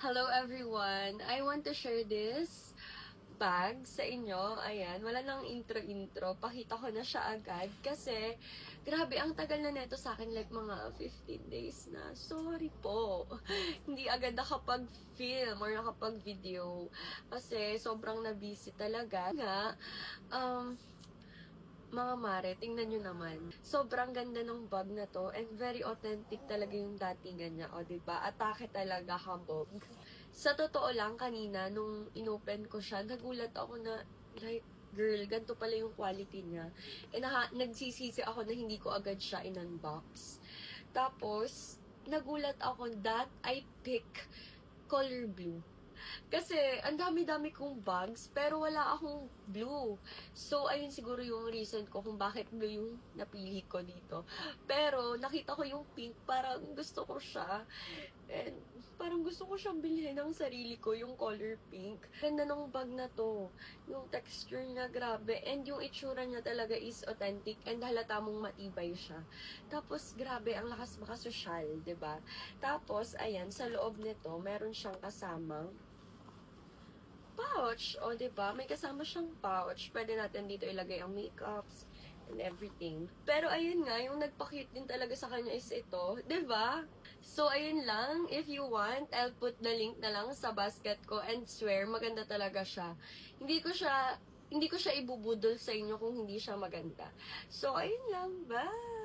Hello everyone! I want to share this bag sa inyo. Ayan, wala nang intro-intro. Pakita ko na siya agad kasi grabe, ang tagal na neto sa akin, like mga 15 days na. Sorry po. Hindi agad nakapag-film or nakapag-video kasi sobrang na-busy talaga. Nga, mga mare, tingnan nyo naman. Sobrang ganda ng bag na to and very authentic talaga yung datingan niya. O, diba? Atake talaga, hambog. Sa totoo lang, kanina, nung inopen ko siya, nagulat ako na, like, girl, ganito pala yung quality niya. E nagsisisi ako na hindi ko agad siya in-unbox. Tapos, nagulat ako that I pick color blue. Kasi, ang dami-dami kong bags, pero wala akong blue. So, ayun siguro yung reason ko kung bakit blue yung napili ko dito. Pero, nakita ko yung pink, parang gusto ko siya. And, parang gusto ko siyang bilhin ng sarili ko, yung color pink. Ganda ng bag na to. Yung texture niya, grabe. And yung itsura niya talaga is authentic and halata mong matibay siya. Tapos, grabe, ang lakas makasosyal, 'di ba? Tapos, ayan, sa loob nito, meron siyang kasamang pouch. O, diba? May kasama siyang pouch. Pwede natin dito ilagay ang makeups and everything. Pero, ayun nga, yung nagpa-cute din talaga sa kanya is ito. Diba? So, ayun lang. If you want, I'll put the link na lang sa basket ko and swear, maganda talaga siya. Hindi ko siya ibubudol sa inyo kung hindi siya maganda. So, ayun lang. Bye!